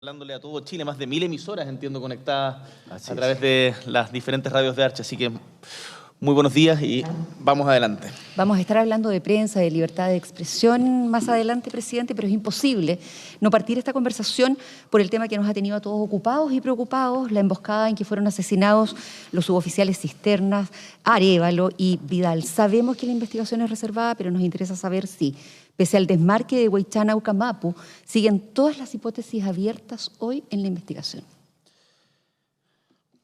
Hablándole a todo Chile, más de 1000 emisoras, entiendo, conectadas Así a es. través de las diferentes radios de Archi. Así que muy buenos días y vamos adelante. Vamos a estar hablando de prensa, de libertad de expresión más adelante, presidente, pero es imposible no partir esta conversación por el tema que nos ha tenido a todos ocupados y preocupados, la emboscada en que fueron asesinados los suboficiales Cisternas, Arévalo y Vidal. Sabemos que la investigación es reservada, pero nos interesa saber si, pese al desmarque de Huaychana-Ucamapu, siguen todas las hipótesis abiertas hoy en la investigación.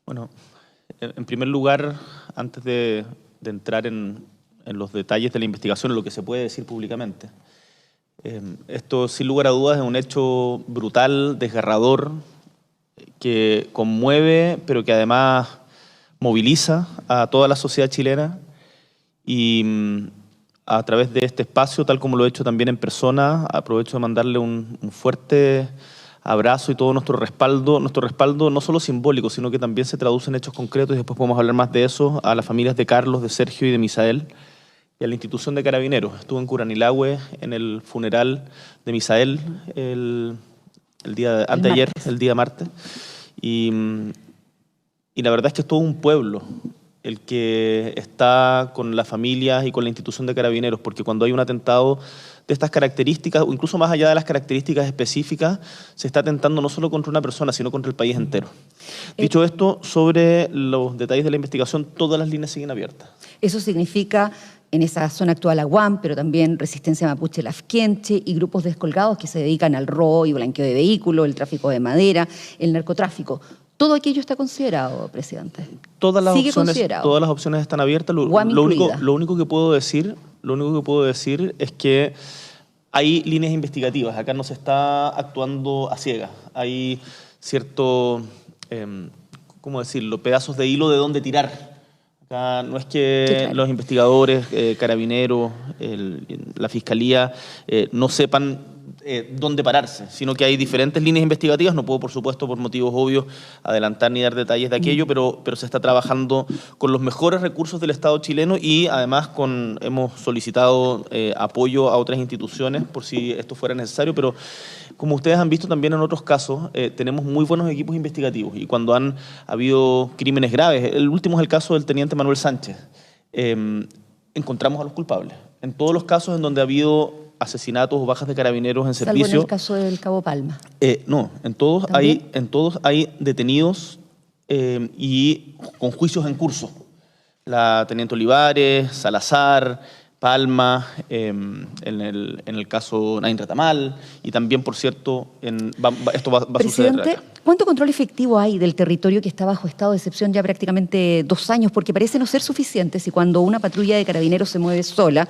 Bueno, en primer lugar, antes de entrar en los detalles de la investigación, en lo que se puede decir públicamente, esto sin lugar a dudas es un hecho brutal, desgarrador, que conmueve, pero que además moviliza a toda la sociedad chilena y a través de este espacio, tal como lo he hecho también en persona, aprovecho de mandarle un fuerte abrazo y todo nuestro respaldo no solo simbólico, sino que también se traduce en hechos concretos, y después podemos hablar más de eso, a las familias de Carlos, de Sergio y de Misael, y a la institución de Carabineros. Estuve en Curanilahue en el funeral de Misael el día anteayer, el día martes, y la verdad es que es todo un pueblo el que está con las familias y con la institución de Carabineros, porque cuando hay un atentado de estas características, o incluso más allá de las características específicas, se está atentando no solo contra una persona, sino contra el país entero. Dicho esto, sobre los detalles de la investigación, todas las líneas siguen abiertas. Eso significa, en esa zona actual, Aguam, pero también Resistencia Mapuche Lafkenche y grupos descolgados que se dedican al robo y blanqueo de vehículos, el tráfico de madera, el narcotráfico. ¿Todo aquello está considerado, presidente? Todas las opciones están abiertas. Lo único que puedo decir es que hay líneas investigativas. Acá no se está actuando a ciegas. Hay cierto, ¿cómo decirlo?, pedazos de hilo de dónde tirar. Acá no es que claro, los investigadores, Carabineros, la Fiscalía no sepan dónde pararse, sino que hay diferentes líneas investigativas. No puedo, por supuesto, por motivos obvios, adelantar ni dar detalles de aquello, pero se está trabajando con los mejores recursos del Estado chileno y además hemos solicitado apoyo a otras instituciones por si esto fuera necesario, pero como ustedes han visto también en otros casos, tenemos muy buenos equipos investigativos, y cuando han habido crímenes graves, el último es el caso del teniente Manuel Sánchez, encontramos a los culpables. En todos los casos en donde ha habido asesinatos o bajas de Carabineros en servicio. Salvo en el caso del Cabo Palma. No, en todos hay detenidos y con juicios en curso. La teniente Olivares, Salazar, Palma, en el caso Nain Retamal, y también, por cierto, esto va a suceder acá. ¿Cuánto control efectivo hay del territorio que está bajo estado de excepción ya prácticamente 2 años? Porque parece no ser suficiente si cuando una patrulla de Carabineros se mueve sola,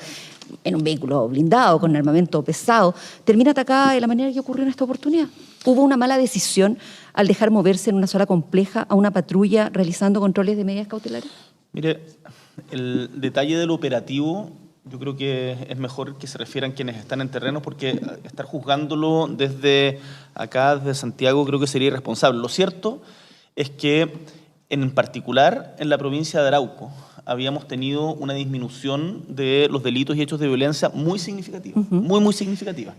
en un vehículo blindado, con armamento pesado, termina atacada de la manera que ocurrió en esta oportunidad. ¿Hubo una mala decisión al dejar moverse en una zona compleja a una patrulla realizando controles de medidas cautelares? Mire, el detalle del operativo, yo creo que es mejor que se refieran quienes están en terreno, porque estar juzgándolo desde acá, desde Santiago, creo que sería irresponsable. Lo cierto es que, en particular, en la provincia de Arauco, habíamos tenido una disminución de los delitos y hechos de violencia muy significativa, muy significativa.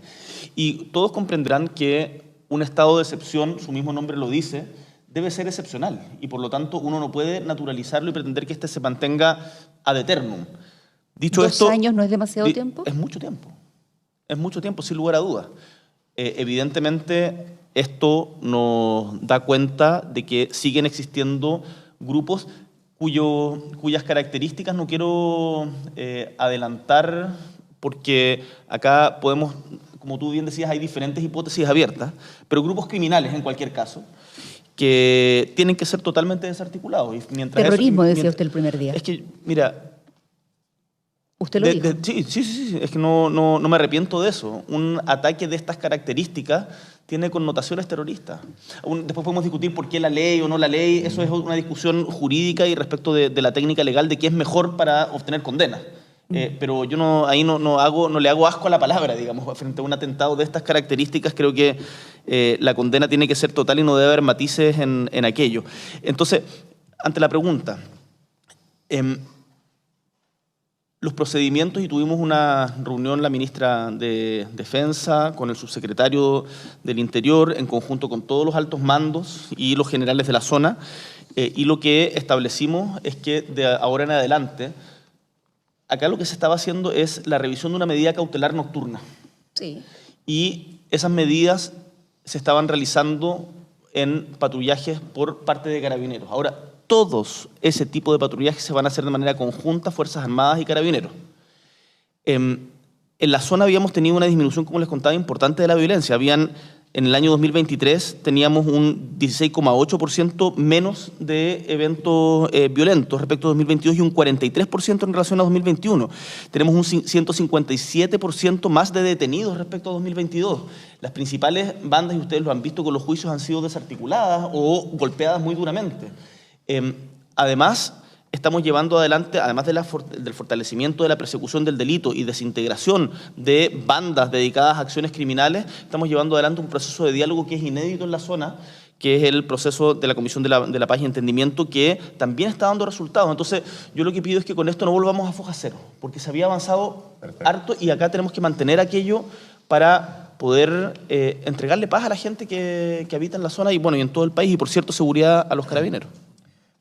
Y todos comprenderán que un estado de excepción, su mismo nombre lo dice, debe ser excepcional, y por lo tanto uno no puede naturalizarlo y pretender que este se mantenga ad eternum. Dicho esto, 2 años no es demasiado tiempo. Es mucho tiempo, sin lugar a dudas. Evidentemente, esto nos da cuenta de que siguen existiendo grupos cuyas características no quiero adelantar, porque acá podemos, como tú bien decías, hay diferentes hipótesis abiertas, pero grupos criminales en cualquier caso, que tienen que ser totalmente desarticulados. Y terrorismo, decía usted el primer día. Es que, mira, ¿usted lo dijo? Sí, es que no me arrepiento de eso. Un ataque de estas características tiene connotaciones terroristas. Después podemos discutir por qué la ley o no la ley, eso es una discusión jurídica y respecto de la técnica legal de qué es mejor para obtener condena. Pero yo no le hago asco a la palabra, digamos, frente a un atentado de estas características. Creo que la condena tiene que ser total y no debe haber matices en aquello. Entonces, ante la pregunta, los procedimientos y tuvimos una reunión la ministra de Defensa con el subsecretario del Interior en conjunto con todos los altos mandos y los generales de la zona y lo que establecimos es que de ahora en adelante acá lo que se estaba haciendo es la revisión de una medida cautelar nocturna. Sí. Y esas medidas se estaban realizando en patrullajes por parte de Carabineros. Ahora, todos ese tipo de patrullajes se van a hacer de manera conjunta, Fuerzas Armadas y Carabineros. En la zona habíamos tenido una disminución, como les contaba, importante de la violencia. En el año 2023 teníamos un 16,8% menos de eventos violentos respecto a 2022 y un 43% en relación a 2021. Tenemos un 157% más de detenidos respecto a 2022. Las principales bandas, y ustedes lo han visto con los juicios, han sido desarticuladas o golpeadas muy duramente. Además, estamos llevando adelante, además del fortalecimiento de la persecución del delito y desintegración de bandas dedicadas a acciones criminales, estamos llevando adelante un proceso de diálogo que es inédito en la zona, que es el proceso de la Comisión de la Paz y Entendimiento, que también está dando resultados. Entonces, yo lo que pido es que con esto no volvamos a foja cero, porque se había avanzado harto y acá tenemos que mantener aquello para poder entregarle paz a la gente que habita en la zona y, bueno, y en todo el país, y por cierto, seguridad a los carabineros.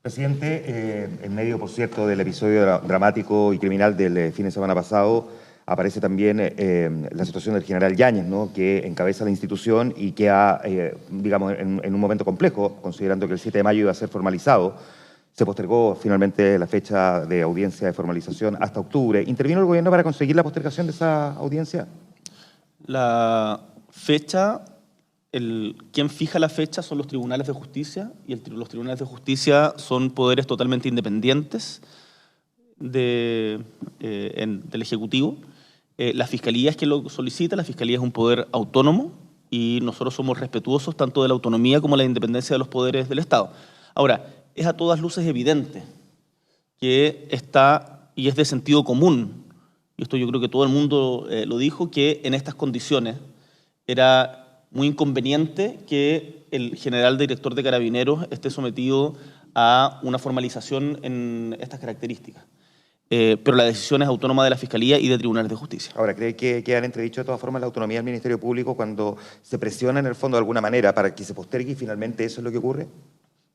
Presidente, en medio, por cierto, del episodio dramático y criminal del fin de semana pasado, aparece también la situación del general Yáñez, ¿no?, que encabeza la institución y que digamos, en un momento complejo, considerando que el 7 de mayo iba a ser formalizado, se postergó finalmente la fecha de audiencia de formalización hasta octubre. ¿Intervino el gobierno para conseguir la postergación de esa audiencia? La fecha... Quien fija la fecha son los tribunales de justicia y los tribunales de justicia son poderes totalmente independientes del Ejecutivo. La Fiscalía es quien lo solicita, la Fiscalía es un poder autónomo y nosotros somos respetuosos tanto de la autonomía como de la independencia de los poderes del Estado. Ahora, es a todas luces evidente que está, y es de sentido común, y esto yo creo que todo el mundo lo dijo, que en estas condiciones era muy inconveniente que el general director de Carabineros esté sometido a una formalización en estas características. Pero la decisión es autónoma de la Fiscalía y de tribunales de justicia. Ahora, ¿cree que queda en entredicho de todas formas la autonomía del Ministerio Público cuando se presiona en el fondo de alguna manera para que se postergue y finalmente eso es lo que ocurre?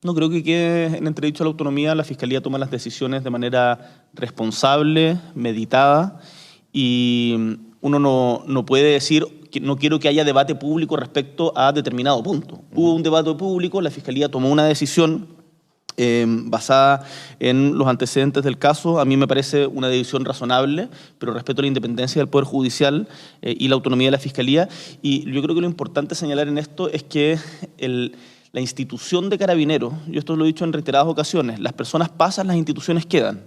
No creo que quede en entredicho la autonomía. La Fiscalía toma las decisiones de manera responsable, meditada, y uno no puede decir que no quiero que haya debate público respecto a determinado punto. Hubo un debate público, la Fiscalía tomó una decisión basada en los antecedentes del caso. A mí me parece una decisión razonable, pero respeto la independencia del Poder Judicial y la autonomía de la Fiscalía. Y yo creo que lo importante señalar en esto es que la institución de Carabineros, yo esto lo he dicho en reiteradas ocasiones, las personas pasan, las instituciones quedan.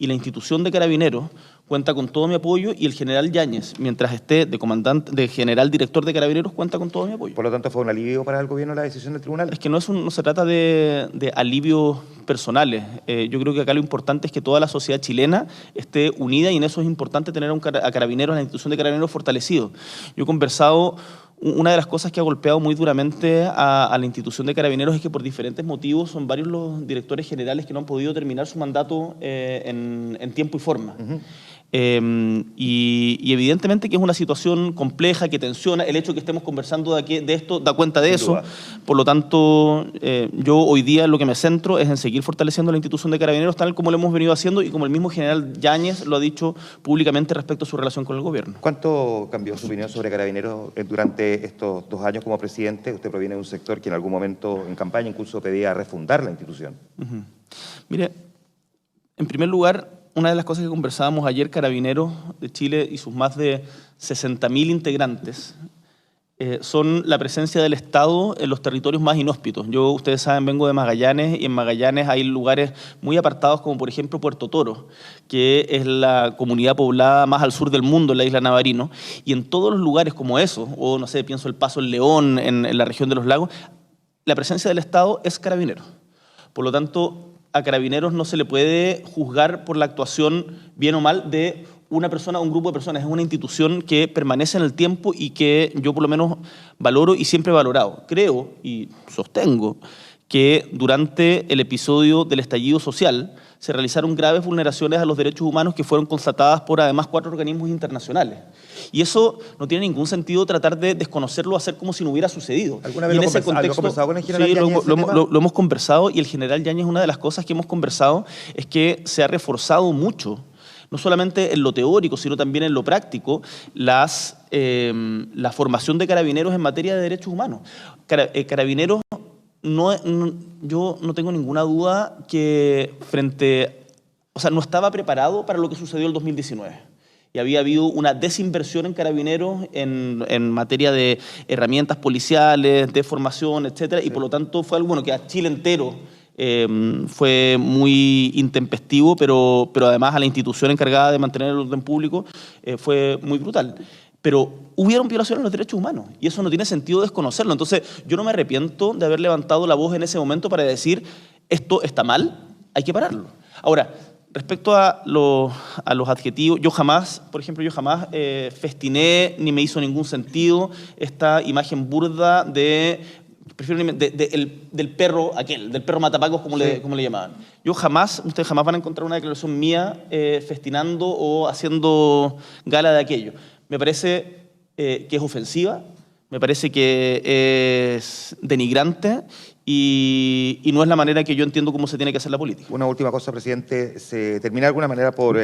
Y la institución de Carabineros cuenta con todo mi apoyo y el general Yáñez, mientras esté de general director de Carabineros, cuenta con todo mi apoyo. Por lo tanto, ¿fue un alivio para el gobierno la decisión del tribunal? Es que no se trata de alivios personales. Yo creo que acá lo importante es que toda la sociedad chilena esté unida y en eso es importante tener a Carabineros, a la institución de Carabineros fortalecido. Yo he conversado. Una de las cosas que ha golpeado muy duramente a la institución de Carabineros es que por diferentes motivos son varios los directores generales que no han podido terminar su mandato en tiempo y forma. Y evidentemente que es una situación compleja, que tensiona. El hecho de que estemos conversando de esto da cuenta de eso. Por lo tanto, yo hoy día lo que me centro es en seguir fortaleciendo la institución de Carabineros tal como lo hemos venido haciendo y como el mismo general Yáñez lo ha dicho públicamente respecto a su relación con el gobierno. ¿Cuánto cambió su opinión sobre Carabineros durante estos 2 años como presidente? Usted proviene de un sector que en algún momento en campaña incluso pedía refundar la institución. Mire, en primer lugar, una de las cosas que conversábamos ayer, Carabineros de Chile y sus más de 60.000 integrantes, son la presencia del Estado en los territorios más inhóspitos. Yo, ustedes saben, vengo de Magallanes y en Magallanes hay lugares muy apartados como por ejemplo Puerto Toro, que es la comunidad poblada más al sur del mundo, en la isla Navarino, y en todos los lugares como esos, o no sé, pienso el Paso El León en la región de los lagos, la presencia del Estado es Carabineros. Por lo tanto, a Carabineros no se le puede juzgar por la actuación, bien o mal, de una persona o un grupo de personas. Es una institución que permanece en el tiempo y que yo por lo menos valoro y siempre he valorado. Creo y sostengo que durante el episodio del estallido social se realizaron graves vulneraciones a los derechos humanos que fueron constatadas por además 4 organismos internacionales. Y eso no tiene ningún sentido tratar de desconocerlo, hacer como si no hubiera sucedido. ¿Alguna vez lo has conversado con el general sí, Yáñez? Lo hemos conversado, y el general Yáñez, una de las cosas que hemos conversado es que se ha reforzado mucho, no solamente en lo teórico, sino también en lo práctico, la formación de carabineros en materia de derechos humanos. Carabineros, yo no tengo ninguna duda que no estaba preparado para lo que sucedió el 2019. Y había habido una desinversión en carabineros en materia de herramientas policiales, de formación, etcétera, y por lo tanto fue algo que a Chile entero fue muy intempestivo, pero además a la institución encargada de mantener el orden público fue muy brutal. Pero hubieron violaciones a los derechos humanos, y eso no tiene sentido desconocerlo. Entonces, yo no me arrepiento de haber levantado la voz en ese momento para decir, esto está mal, hay que pararlo. Ahora, respecto a los adjetivos, yo jamás festiné ni me hizo ningún sentido esta imagen burda del perro aquel, del perro matapacos, como le llamaban. Ustedes jamás van a encontrar una declaración mía festinando o haciendo gala de aquello. Me parece que es ofensiva, me parece que es denigrante y no es la manera que yo entiendo cómo se tiene que hacer la política. Una última cosa, presidente. ¿Se termina de alguna manera por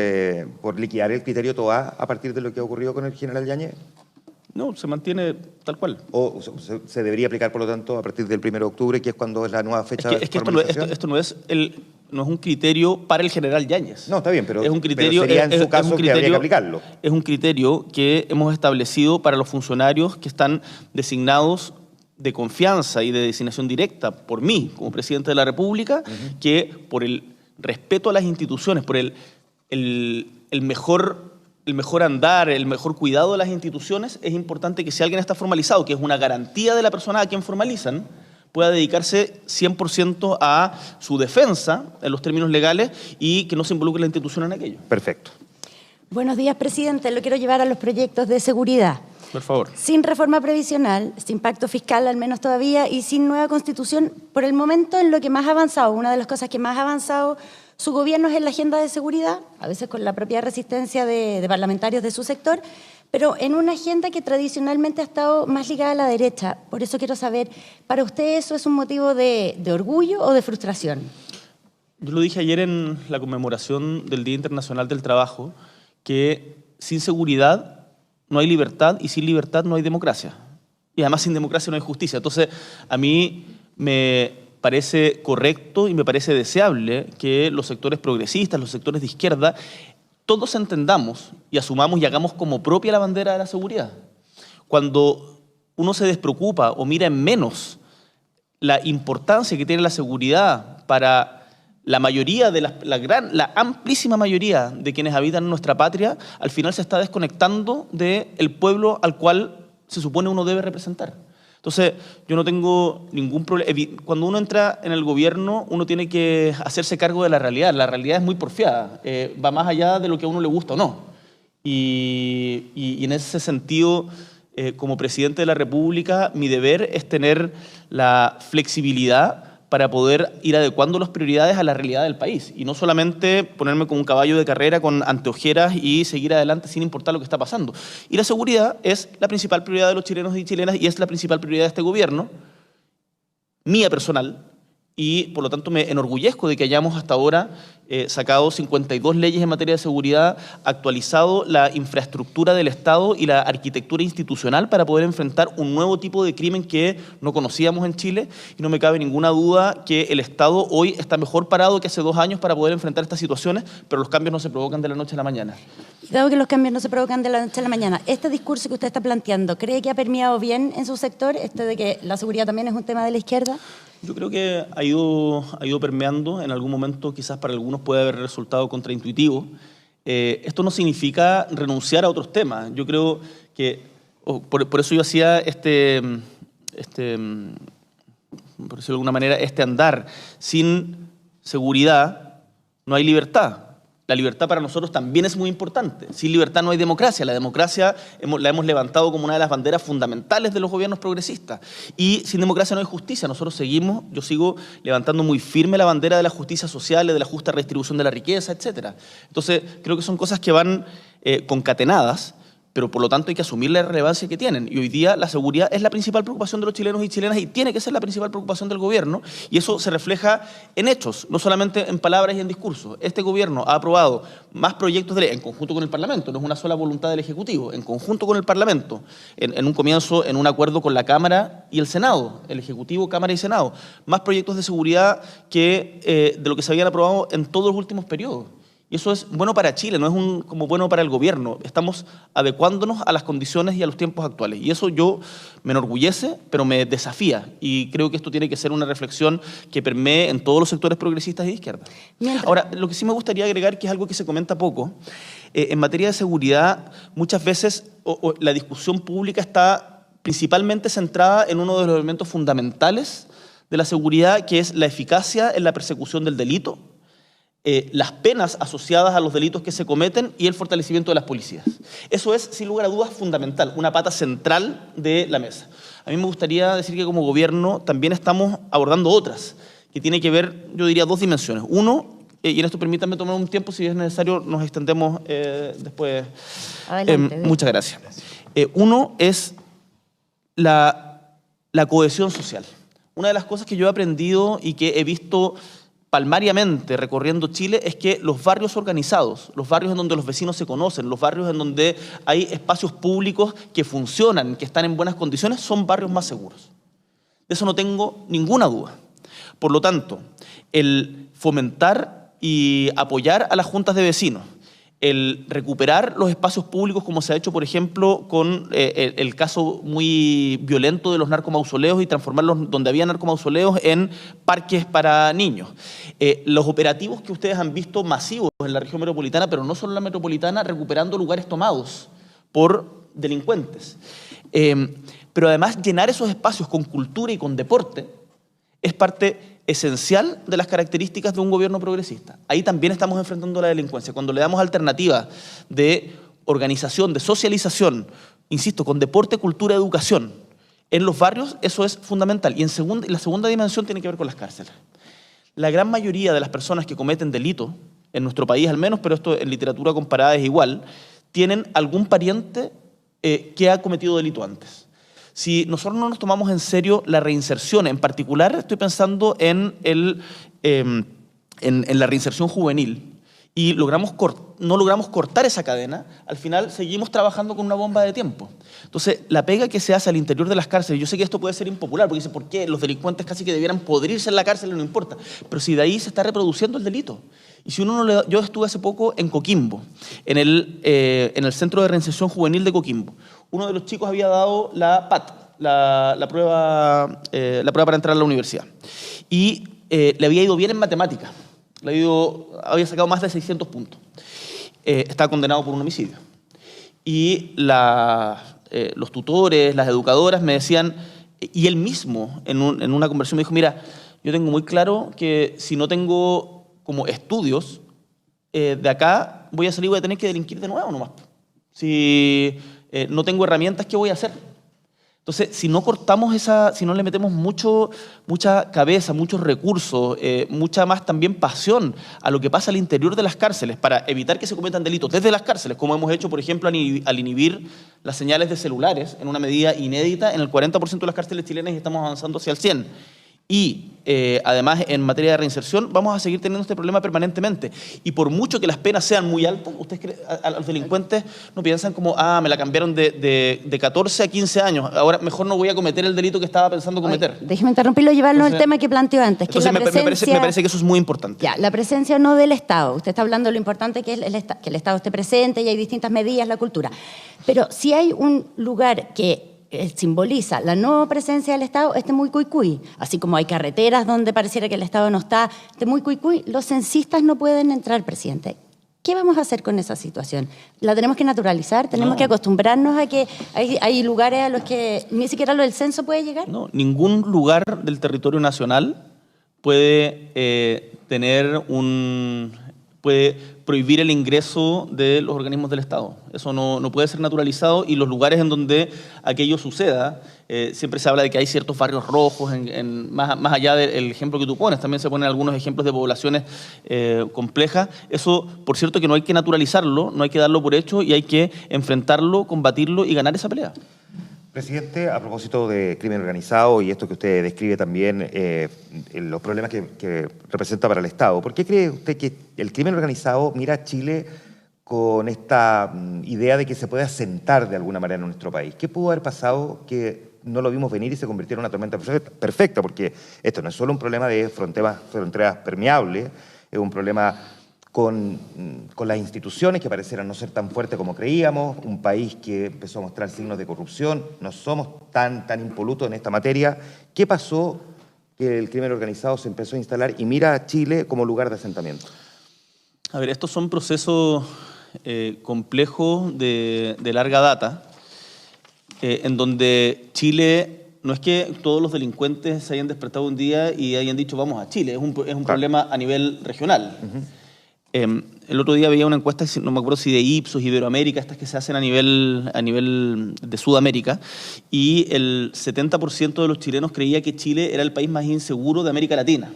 liquidar el criterio TOA a partir de lo que ha ocurrido con el general Yáñez? No, se mantiene tal cual. ¿O se debería aplicar, por lo tanto, a partir del 1 de octubre, que es cuando es la nueva fecha de formalización? Esto no es un criterio para el general Yáñez. No, está bien, pero, es un criterio, pero sería en su caso que habría que aplicarlo. Es un criterio que hemos establecido para los funcionarios que están designados de confianza y de designación directa por mí, como presidente de la República, que por el respeto a las instituciones, por el mejor andar, el mejor cuidado de las instituciones, es importante que si alguien está formalizado, que es una garantía de la persona a quien formalizan, pueda dedicarse 100% a su defensa en los términos legales y que no se involucre la institución en aquello. Perfecto. Buenos días, presidente. Lo quiero llevar a los proyectos de seguridad. Por favor. Sin reforma previsional, sin pacto fiscal al menos todavía, y sin nueva constitución, por el momento en lo que más ha avanzado, una de las cosas que más ha avanzado su gobierno es en la agenda de seguridad, a veces con la propia resistencia de parlamentarios de su sector, pero en una agenda que tradicionalmente ha estado más ligada a la derecha. Por eso quiero saber, ¿para usted eso es un motivo de orgullo o de frustración? Yo lo dije ayer en la conmemoración del Día Internacional del Trabajo, que sin seguridad no hay libertad y sin libertad no hay democracia. Y además sin democracia no hay justicia. Entonces, a mí me parece correcto y me parece deseable que los sectores progresistas, los sectores de izquierda, todos entendamos y asumamos y hagamos como propia la bandera de la seguridad. Cuando uno se despreocupa o mira en menos la importancia que tiene la seguridad para la mayoría de la amplísima mayoría de quienes habitan nuestra patria, al final se está desconectando del pueblo al cual se supone uno debe representar. Entonces, yo no tengo ningún problema. Cuando uno entra en el gobierno, uno tiene que hacerse cargo de la realidad. La realidad es muy porfiada, va más allá de lo que a uno le gusta o no. Y en ese sentido, como presidente de la República, mi deber es tener la flexibilidad para poder ir adecuando las prioridades a la realidad del país y no solamente ponerme como un caballo de carrera con anteojeras y seguir adelante sin importar lo que está pasando. Y la seguridad es la principal prioridad de los chilenos y chilenas y es la principal prioridad de este gobierno, mía personal, y por lo tanto me enorgullezco de que hayamos hasta ahora sacado 52 leyes en materia de seguridad, actualizado la infraestructura del Estado y la arquitectura institucional para poder enfrentar un nuevo tipo de crimen que no conocíamos en Chile, y no me cabe ninguna duda que el Estado hoy está mejor parado que hace 2 años para poder enfrentar estas situaciones, pero los cambios no se provocan de la noche a la mañana. Dado que los cambios no se provocan de la noche a la mañana, este discurso que usted está planteando, ¿cree que ha permeado bien en su sector, de que la seguridad también es un tema de la izquierda? Yo creo que ha ido permeando. En algún momento quizás para algunos puede haber resultado contraintuitivo. Esto no significa renunciar a otros temas. Yo creo que, por eso yo hacía por decirlo de alguna manera, este andar. Sin seguridad no hay libertad. la libertad para nosotros también es muy importante. Sin libertad no hay democracia. La democracia la hemos levantado como una de las banderas fundamentales de los gobiernos progresistas. Y sin democracia no hay justicia. Yo sigo levantando muy firme la bandera de la justicia social, de la justa redistribución de la riqueza, etc. Entonces, creo que son cosas que van concatenadas, pero por lo tanto hay que asumir la relevancia que tienen. Y hoy día la seguridad es la principal preocupación de los chilenos y chilenas y tiene que ser la principal preocupación del gobierno, y eso se refleja en hechos, no solamente en palabras y en discursos. Este gobierno ha aprobado más proyectos de ley en conjunto con el Parlamento, no es una sola voluntad del Ejecutivo, en conjunto con el Parlamento, en un comienzo en un acuerdo con la Cámara y el Senado, el Ejecutivo, Cámara y Senado, más proyectos de seguridad que de lo que se habían aprobado en todos los últimos periodos. Y eso es bueno para Chile, no es como bueno para el gobierno. Estamos adecuándonos a las condiciones y a los tiempos actuales. Y eso yo me enorgullece, pero me desafía. Y creo que esto tiene que ser una reflexión que permee en todos los sectores progresistas y de izquierda. Ahora, lo que sí me gustaría agregar, que es algo que se comenta poco, en materia de seguridad, muchas veces la discusión pública está principalmente centrada en uno de los elementos fundamentales de la seguridad, que es la eficacia en la persecución del delito, las penas asociadas a los delitos que se cometen y el fortalecimiento de las policías. Eso es, sin lugar a dudas, fundamental, una pata central de la mesa. A mí me gustaría decir que como gobierno también estamos abordando otras, que tienen que ver, yo diría, dos dimensiones. Uno, y en esto permítanme tomar un tiempo, si es necesario nos extendemos después. Adelante. Muchas gracias. Uno es la cohesión social. Una de las cosas que yo he aprendido y que he visto palmariamente recorriendo Chile es que los barrios organizados, los barrios en donde los vecinos se conocen, los barrios en donde hay espacios públicos que funcionan, que están en buenas condiciones, son barrios más seguros. De eso no tengo ninguna duda. Por lo tanto, el fomentar y apoyar a las juntas de vecinos, el recuperar los espacios públicos, como se ha hecho, por ejemplo, con el caso muy violento de los narcomausoleos y transformarlos donde había narcomausoleos en parques para niños. Los operativos que ustedes han visto masivos en la región metropolitana, pero no solo en la metropolitana, recuperando lugares tomados por delincuentes. Pero además llenar esos espacios con cultura y con deporte es parte esencial de las características de un gobierno progresista. Ahí también estamos enfrentando la delincuencia. Cuando le damos alternativas de organización, de socialización, insisto, con deporte, cultura, educación, en los barrios, eso es fundamental. Y la segunda dimensión tiene que ver con las cárceles. La gran mayoría de las personas que cometen delitos, en nuestro país al menos, pero esto en literatura comparada es igual, tienen algún pariente que ha cometido delito antes. Si nosotros no nos tomamos en serio la reinserción, en particular estoy pensando en la reinserción juvenil, y no logramos cortar esa cadena, al final seguimos trabajando con una bomba de tiempo. Entonces, la pega que se hace al interior de las cárceles, yo sé que esto puede ser impopular, porque dice, ¿por qué los delincuentes casi que debieran podrirse en la cárcel y no importa? Pero si de ahí se está reproduciendo el delito. Y si uno no le da, yo estuve hace poco en Coquimbo, en el Centro de Reinserción Juvenil de Coquimbo. Uno de los chicos había dado la PAT, la prueba para entrar a la universidad. Y le había ido bien en matemáticas. Había sacado más de 600 puntos. Estaba condenado por un homicidio. Y los tutores, las educadoras me decían, y él mismo en una conversación me dijo, mira, yo tengo muy claro que si no tengo como estudios, de acá voy a salir y voy a tener que delinquir de nuevo nomás. Si no tengo herramientas, ¿qué voy a hacer? Entonces, si no cortamos si no le metemos mucha cabeza, muchos recursos, mucha más también pasión a lo que pasa al interior de las cárceles para evitar que se cometan delitos desde las cárceles, como hemos hecho, por ejemplo, al inhibir las señales de celulares en una medida inédita en el 40% de las cárceles chilenas y estamos avanzando hacia el 100%. Y además en materia de reinserción vamos a seguir teniendo este problema permanentemente. Y por mucho que las penas sean muy altas, ustedes creen, a los delincuentes no piensan como, me la cambiaron de 14 a 15 años, ahora mejor no voy a cometer el delito que estaba pensando cometer. Déjeme interrumpirlo y llevarlo al tema que planteó antes, que es la presencia... me parece que eso es muy importante. Ya, la presencia no del Estado. Usted está hablando de lo importante que es que el Estado esté presente y hay distintas medidas, la cultura. Pero si hay un lugar que simboliza la no presencia del Estado, muy cuicuy. Así como hay carreteras donde pareciera que el Estado no está, muy cuicuy. Los censistas no pueden entrar, presidente. ¿Qué vamos a hacer con esa situación? ¿La tenemos que naturalizar? ¿Tenemos que acostumbrarnos a que hay lugares a los que ni siquiera lo del censo puede llegar? No, ningún lugar del territorio nacional puede tener un puede prohibir el ingreso de los organismos del Estado. Eso no puede ser naturalizado, y los lugares en donde aquello suceda, siempre se habla de que hay ciertos barrios rojos, más allá del ejemplo que tú pones, también se ponen algunos ejemplos de poblaciones complejas. Eso, por cierto, que no hay que naturalizarlo, no hay que darlo por hecho, y hay que enfrentarlo, combatirlo y ganar esa pelea. Presidente, a propósito de crimen organizado y esto que usted describe también, los problemas que representa para el Estado, ¿por qué cree usted que el crimen organizado mira a Chile con esta idea de que se puede asentar de alguna manera en nuestro país? ¿Qué pudo haber pasado que no lo vimos venir y se convirtió en una tormenta perfecta? Porque esto no es solo un problema de fronteras permeables, es un problema con las instituciones que parecieran no ser tan fuertes como creíamos, un país que empezó a mostrar signos de corrupción, no somos tan impolutos en esta materia. ¿Qué pasó que el crimen organizado se empezó a instalar y mira a Chile como lugar de asentamiento? A ver, estos son procesos complejos de larga data, en donde Chile... No es que todos los delincuentes se hayan despertado un día y hayan dicho vamos a Chile, es un problema a nivel regional. El otro día veía una encuesta, no me acuerdo si de Ipsos, Iberoamérica, estas que se hacen a nivel de Sudamérica, y el 70% de los chilenos creía que Chile era el país más inseguro de América Latina.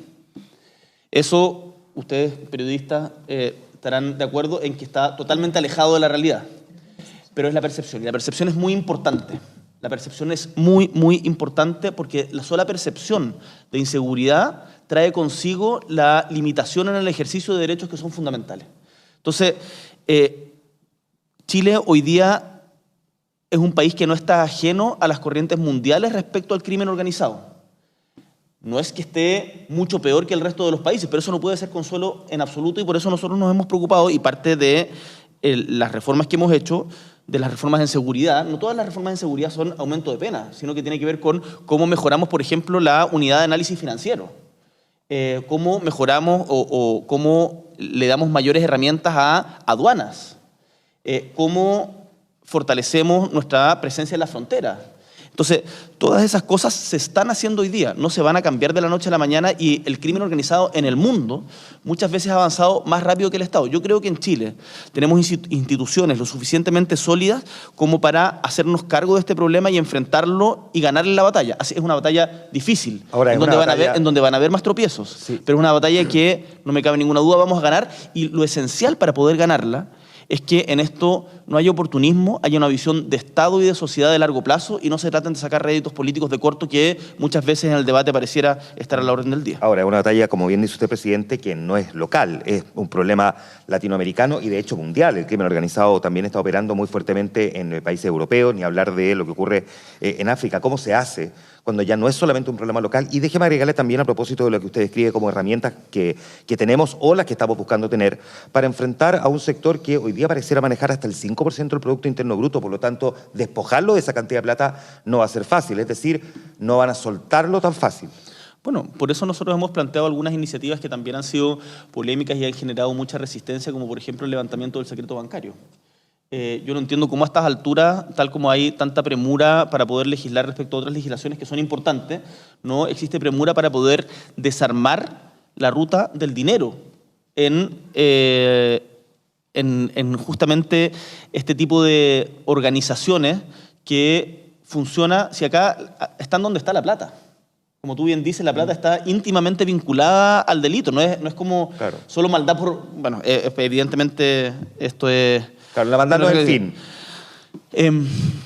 Eso, ustedes periodistas estarán de acuerdo en que está totalmente alejado de la realidad, pero es la percepción, y la percepción es muy importante. La percepción es muy importante, porque la sola percepción de inseguridad trae consigo la limitación en el ejercicio de derechos que son fundamentales. Entonces, Chile hoy día es un país que no está ajeno a las corrientes mundiales respecto al crimen organizado. No es que esté mucho peor que el resto de los países, pero eso no puede ser consuelo en absoluto, y por eso nosotros nos hemos preocupado, y parte de las reformas que hemos hecho, de las reformas en seguridad, no todas las reformas en seguridad son aumento de pena, sino que tiene que ver con cómo mejoramos, por ejemplo, la unidad de análisis financiero, cómo mejoramos o cómo le damos mayores herramientas a aduanas, cómo fortalecemos nuestra presencia en la frontera. Entonces, todas esas cosas se están haciendo hoy día, no se van a cambiar de la noche a la mañana, y el crimen organizado en el mundo muchas veces ha avanzado más rápido que el Estado. Yo creo que en Chile tenemos instituciones lo suficientemente sólidas como para hacernos cargo de este problema y enfrentarlo y ganarle la batalla. Es una batalla difícil, ahora, en donde van a haber más tropiezos, sí, pero es una batalla que, no me cabe ninguna duda, vamos a ganar, y lo esencial para poder ganarla es que en esto no haya oportunismo, haya una visión de Estado y de sociedad de largo plazo, y no se traten de sacar réditos políticos de corto, que muchas veces en el debate pareciera estar a la orden del día. Ahora, es una batalla, como bien dice usted, presidente, que no es local, es un problema latinoamericano y de hecho mundial. El crimen organizado también está operando muy fuertemente en países europeos, ni hablar de lo que ocurre en África. ¿Cómo se hace cuando ya no es solamente un problema local? Y déjeme agregarle también, a propósito de lo que usted describe como herramientas que tenemos o las que estamos buscando tener para enfrentar a un sector que hoy día pareciera manejar hasta el 5% del Producto Interno Bruto, por lo tanto, despojarlo de esa cantidad de plata no va a ser fácil, es decir, no van a soltarlo tan fácil. Bueno, por eso nosotros hemos planteado algunas iniciativas que también han sido polémicas y han generado mucha resistencia, como por ejemplo el levantamiento del secreto bancario. Yo no entiendo cómo a estas alturas, tal como hay tanta premura para poder legislar respecto a otras legislaciones que son importantes, no existe premura para poder desarmar la ruta del dinero en justamente este tipo de organizaciones que funciona, si acá están donde está la plata. Como tú bien dices, la plata está íntimamente vinculada al delito, no es como claro, solo maldad por... Bueno, evidentemente esto es... Claro, la maldad no es el fin.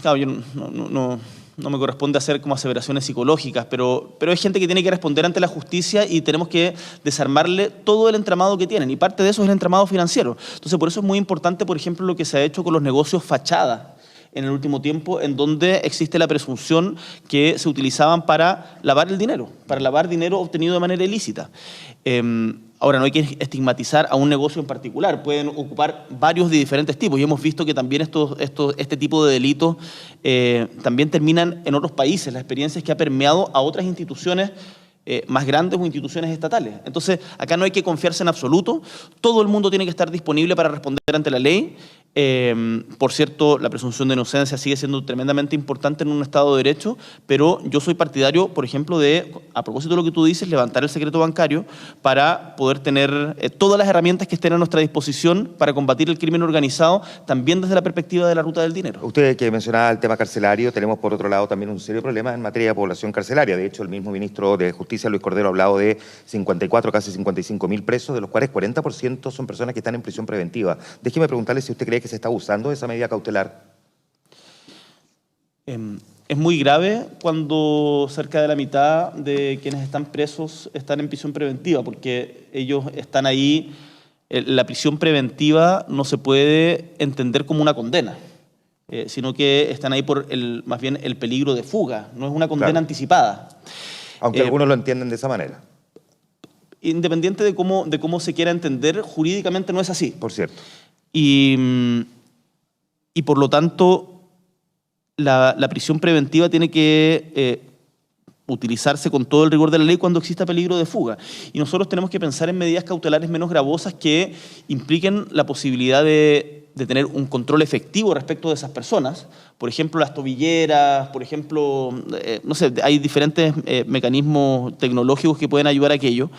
Claro, yo no me corresponde hacer como aseveraciones psicológicas, pero hay gente que tiene que responder ante la justicia y tenemos que desarmarle todo el entramado que tienen, y parte de eso es el entramado financiero. Entonces, por eso es muy importante, por ejemplo, lo que se ha hecho con los negocios fachada en el último tiempo, en donde existe la presunción que se utilizaban para lavar el dinero, obtenido de manera ilícita. Ahora, no hay que estigmatizar a un negocio en particular, pueden ocupar varios de diferentes tipos, y hemos visto que también este tipo de delitos también terminan en otros países. La experiencia es que ha permeado a otras instituciones más grandes o instituciones estatales. Entonces, acá no hay que confiarse en absoluto, todo el mundo tiene que estar disponible para responder ante la ley, Por cierto, la presunción de inocencia sigue siendo tremendamente importante en un Estado de Derecho, pero yo soy partidario, por ejemplo, de, a propósito de lo que tú dices, levantar el secreto bancario para poder tener todas las herramientas que estén a nuestra disposición para combatir el crimen organizado, también desde la perspectiva de la ruta del dinero. Usted que mencionaba el tema carcelario, tenemos por otro lado también un serio problema en materia de población carcelaria. De hecho, el mismo ministro de Justicia, Luis Cordero, ha hablado de 54, casi 55.000 presos, de los cuales 40% son personas que están en prisión preventiva. Déjeme preguntarle si usted cree que se está usando esa medida cautelar. Es muy grave cuando cerca de la mitad de quienes están presos están en prisión preventiva, porque ellos están ahí. La prisión preventiva no se puede entender como una condena, sino que están ahí por más bien el peligro de fuga, no es una condena anticipada. Aunque algunos lo entienden de esa manera. Independiente de cómo se quiera entender, jurídicamente no es así. Por cierto. Y por lo tanto, la prisión preventiva tiene que utilizarse con todo el rigor de la ley cuando exista peligro de fuga. Y nosotros tenemos que pensar en medidas cautelares menos gravosas que impliquen la posibilidad de tener un control efectivo respecto de esas personas. Por ejemplo, las tobilleras, por ejemplo, no sé, hay diferentes mecanismos tecnológicos que pueden ayudar a aquello,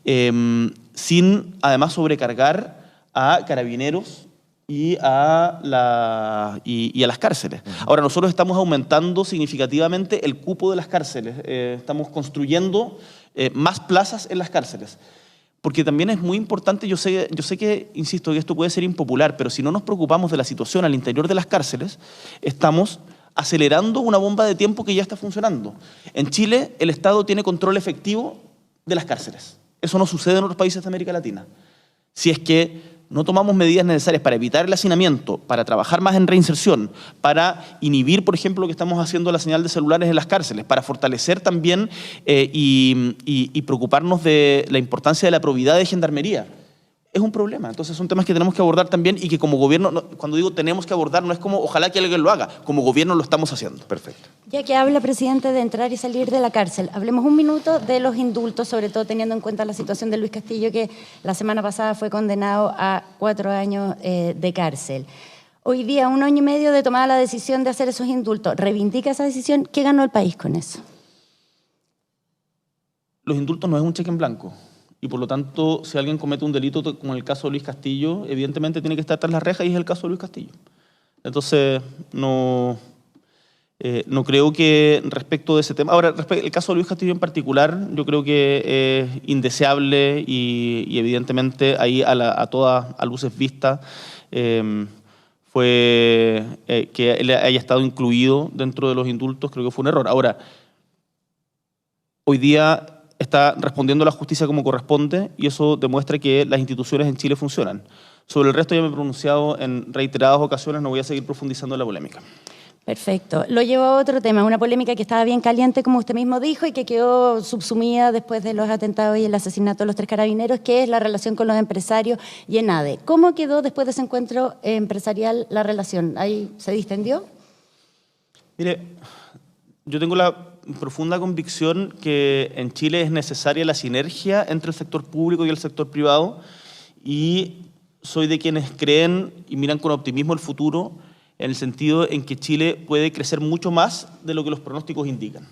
sin además sobrecargar a carabineros y a las cárceles. Ahora, nosotros estamos aumentando significativamente el cupo de las cárceles. Estamos construyendo más plazas en las cárceles. Porque también es muy importante, yo sé que, insisto, que esto puede ser impopular, pero si no nos preocupamos de la situación al interior de las cárceles, estamos acelerando una bomba de tiempo que ya está funcionando. En Chile, el Estado tiene control efectivo de las cárceles. Eso no sucede en otros países de América Latina. Si es que no tomamos medidas necesarias para evitar el hacinamiento, para trabajar más en reinserción, para inhibir, por ejemplo, lo que estamos haciendo la señal de celulares en las cárceles, para fortalecer también y preocuparnos de la importancia de la probidad de gendarmería, es un problema. Entonces son temas que tenemos que abordar también y que como gobierno, cuando digo tenemos que abordar, no es como ojalá que alguien lo haga, como gobierno lo estamos haciendo. Perfecto. Ya que habla, presidente, de entrar y salir de la cárcel, hablemos un minuto de los indultos, sobre todo teniendo en cuenta la situación de Luis Castillo, que la semana pasada fue condenado a 4 años de cárcel. Hoy día, 1 año y medio de tomar la decisión de hacer esos indultos. ¿Reivindica esa decisión? ¿Qué ganó el país con eso? Los indultos no es un cheque en blanco. Y por lo tanto, si alguien comete un delito como en el caso de Luis Castillo, evidentemente tiene que estar tras las rejas y es el caso de Luis Castillo. Entonces, no creo que respecto de ese tema... Ahora, el caso de Luis Castillo en particular, yo creo que es indeseable y evidentemente ahí a luces vistas fue que él haya estado incluido dentro de los indultos, creo que fue un error. Ahora, hoy día está respondiendo a la justicia como corresponde y eso demuestra que las instituciones en Chile funcionan. Sobre el resto ya me he pronunciado en reiteradas ocasiones, no voy a seguir profundizando en la polémica. Perfecto. Lo llevo a otro tema, una polémica que estaba bien caliente, como usted mismo dijo, y que quedó subsumida después de los atentados y el asesinato de los 3 carabineros, que es la relación con los empresarios y ENADE. ¿Cómo quedó después de ese encuentro empresarial la relación? ¿Ahí se distendió? Mire, yo tengo la profunda convicción que en Chile es necesaria la sinergia entre el sector público y el sector privado y soy de quienes creen y miran con optimismo el futuro en el sentido en que Chile puede crecer mucho más de lo que los pronósticos indican.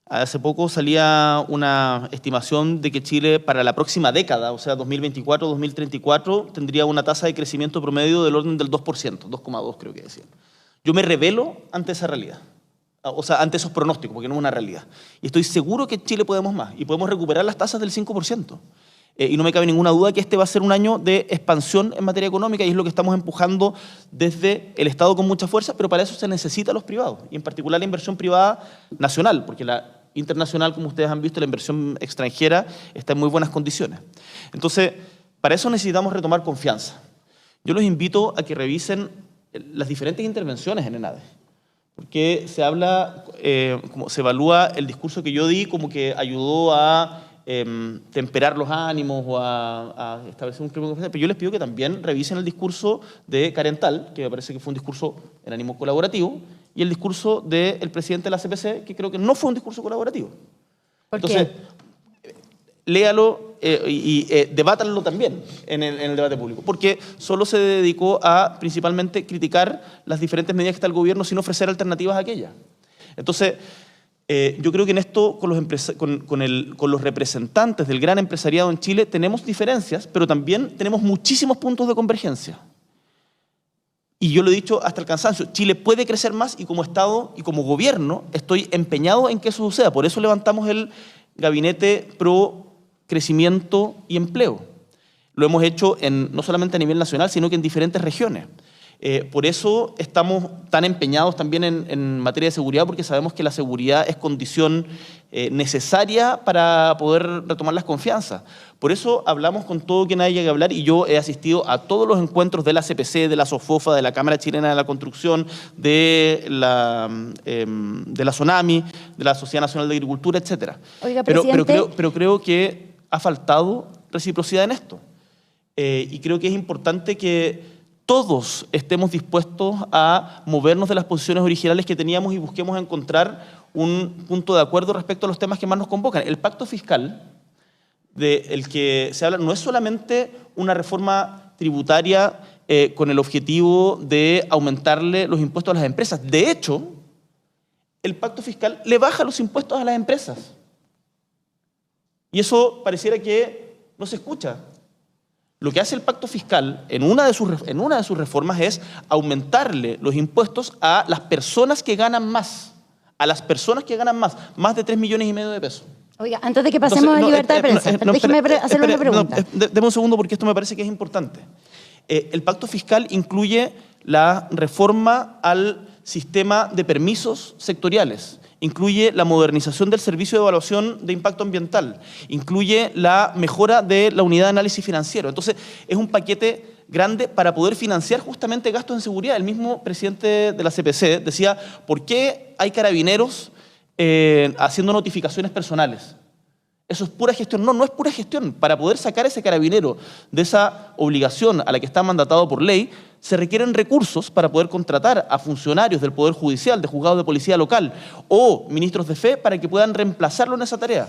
Hace poco salía una estimación de que Chile para la próxima década, o sea 2024-2034, tendría una tasa de crecimiento promedio del orden del 2%, 2,2 creo que decía. Yo me rebelo ante esa realidad. O sea, ante esos pronósticos, porque no es una realidad. Y estoy seguro que en Chile podemos más y podemos recuperar las tasas del 5%. Y no me cabe ninguna duda que este va a ser un año de expansión en materia económica y es lo que estamos empujando desde el Estado con mucha fuerza, pero para eso se necesita los privados, y en particular la inversión privada nacional, porque la internacional, como ustedes han visto, la inversión extranjera está en muy buenas condiciones. Entonces, para eso necesitamos retomar confianza. Yo los invito a que revisen las diferentes intervenciones en ENADE. Porque se habla, como se evalúa el discurso que yo di como que ayudó a temperar los ánimos o a establecer un clima de confianza, pero yo les pido que también revisen el discurso de Carental, que me parece que fue un discurso en ánimo colaborativo, y el discurso del presidente de la CPC, que creo que no fue un discurso colaborativo. ¿Por qué? Entonces, léalo debátanlo también en el debate público, porque solo se dedicó a principalmente criticar las diferentes medidas que está el gobierno sin ofrecer alternativas a aquellas. Entonces, yo creo que en esto con los representantes del gran empresariado en Chile tenemos diferencias, pero también tenemos muchísimos puntos de convergencia. Y yo lo he dicho hasta el cansancio, Chile puede crecer más y como Estado y como gobierno estoy empeñado en que eso suceda. Por eso levantamos el Gabinete Pro Crecimiento y Empleo. Lo hemos hecho no solamente a nivel nacional, sino que en diferentes regiones. Por eso estamos tan empeñados también en materia de seguridad, porque sabemos que la seguridad es condición necesaria para poder retomar las confianzas. Por eso hablamos con todo quien haya que hablar y yo he asistido a todos los encuentros de la CPC, de la SOFOFA, de la Cámara Chilena de la Construcción, de la SONAMI, de la Sociedad Nacional de Agricultura, etc. Oiga, pero creo que ha faltado reciprocidad en esto. Y creo que es importante que todos estemos dispuestos a movernos de las posiciones originales que teníamos y busquemos encontrar un punto de acuerdo respecto a los temas que más nos convocan. El pacto fiscal del que se habla no es solamente una reforma tributaria con el objetivo de aumentarle los impuestos a las empresas. De hecho, el pacto fiscal le baja los impuestos a las empresas. Y eso pareciera que no se escucha. Lo que hace el pacto fiscal en una de sus reformas es aumentarle los impuestos a las personas que ganan más. A las personas que ganan más de 3,5 millones de pesos. Oiga, antes de que pasemos a libertad de prensa, déjeme hacerle una pregunta. Deme un segundo porque esto me parece que es importante. El pacto fiscal incluye la reforma al sistema de permisos sectoriales, incluye la modernización del servicio de evaluación de impacto ambiental, incluye la mejora de la unidad de análisis financiero. Entonces, es un paquete grande para poder financiar justamente gastos en seguridad. El mismo presidente de la CPC decía, ¿por qué hay carabineros haciendo notificaciones personales? Eso es pura gestión. No, no es pura gestión. Para poder sacar a ese carabinero de esa obligación a la que está mandatado por ley, se requieren recursos para poder contratar a funcionarios del Poder Judicial, de juzgados de policía local o ministros de fe para que puedan reemplazarlo en esa tarea.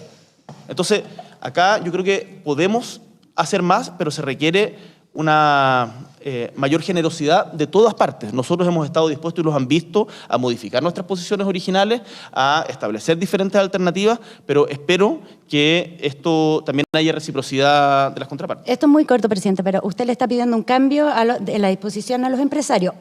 Entonces, acá yo creo que podemos hacer más, pero se requiere una mayor generosidad de todas partes. Nosotros hemos estado dispuestos y los han visto a modificar nuestras posiciones originales, a establecer diferentes alternativas, pero espero que esto también haya reciprocidad de las contrapartes. Esto es muy corto, presidente, pero usted le está pidiendo un cambio de la disposición a los empresarios.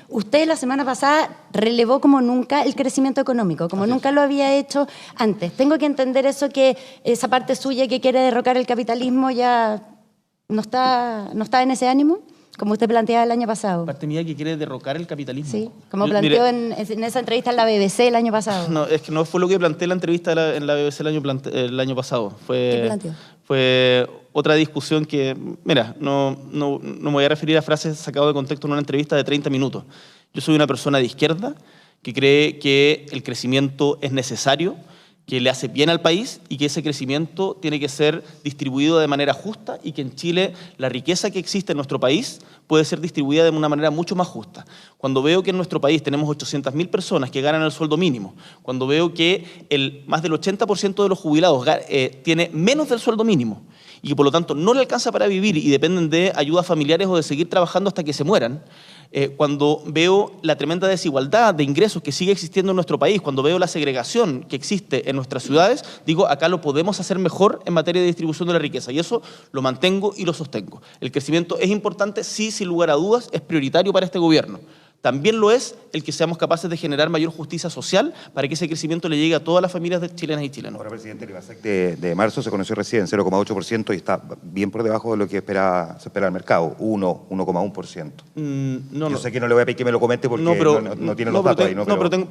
Usted la semana pasada relevó como nunca el crecimiento económico, como nunca lo había hecho antes. Tengo que entender eso, que esa parte suya que quiere derrocar el capitalismo ya no está en ese ánimo, como usted planteaba el año pasado. Parte mía que quiere derrocar el capitalismo. Sí, como planteó en esa entrevista en la BBC el año pasado. No, es que no fue lo que planteé en la entrevista en la BBC el año pasado. ¿Qué planteó? Fue otra discusión que, mira, no me voy a referir a frases sacadas de contexto en una entrevista de 30 minutos. Yo soy una persona de izquierda que cree que el crecimiento es necesario, que le hace bien al país y que ese crecimiento tiene que ser distribuido de manera justa y que en Chile la riqueza que existe en nuestro país puede ser distribuida de una manera mucho más justa. Cuando veo que en nuestro país tenemos 800.000 personas que ganan el sueldo mínimo, cuando veo que más del 80% de los jubilados tiene menos del sueldo mínimo y que por lo tanto no le alcanza para vivir y dependen de ayudas familiares o de seguir trabajando hasta que se mueran, cuando veo la tremenda desigualdad de ingresos que sigue existiendo en nuestro país, cuando veo la segregación que existe en nuestras ciudades, digo, acá lo podemos hacer mejor en materia de distribución de la riqueza y eso lo mantengo y lo sostengo. El crecimiento es importante, sí, sin lugar a dudas, es prioritario para este gobierno. También lo es el que seamos capaces de generar mayor justicia social para que ese crecimiento le llegue a todas las familias de chilenas y chilenos. Ahora, presidente, el IVASEC de marzo se conoció recién 0,8% y está bien por debajo de lo que se espera el mercado, 1,1%. Yo sé que no le voy a pedir que me lo comente porque no tiene los datos ahí.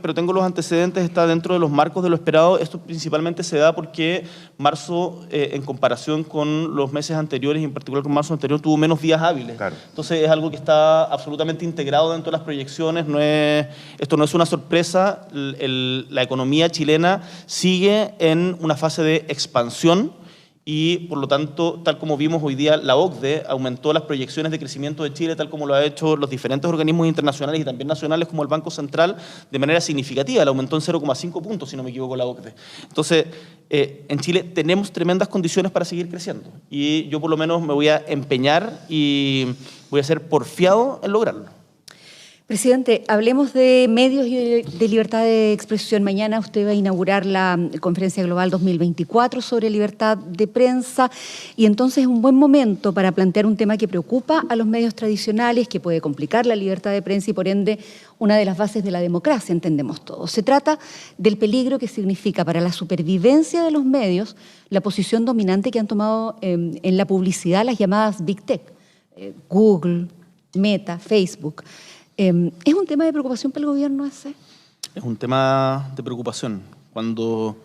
Pero tengo los antecedentes, está dentro de los marcos de lo esperado. Esto principalmente se da porque marzo, en comparación con los meses anteriores, y en particular con marzo anterior, tuvo menos días hábiles. Claro. Entonces es algo que está absolutamente integrado dentro de las proyecciones. Esto no es una sorpresa, la economía chilena sigue en una fase de expansión y por lo tanto, tal como vimos hoy día, la OCDE aumentó las proyecciones de crecimiento de Chile, tal como lo ha hecho los diferentes organismos internacionales y también nacionales como el Banco Central, de manera significativa. La aumentó en 0,5 puntos, si no me equivoco, la OCDE. Entonces, en Chile tenemos tremendas condiciones para seguir creciendo y yo por lo menos me voy a empeñar y voy a ser porfiado en lograrlo. Presidente, hablemos de medios y de libertad de expresión. Mañana usted va a inaugurar la Conferencia Global 2024 sobre libertad de prensa y entonces es un buen momento para plantear un tema que preocupa a los medios tradicionales, que puede complicar la libertad de prensa y por ende una de las bases de la democracia, entendemos todos. Se trata del peligro que significa para la supervivencia de los medios la posición dominante que han tomado en la publicidad las llamadas Big Tech, Google, Meta, Facebook. ¿Es un tema de preocupación para el gobierno ese? Es un tema de preocupación. Cuando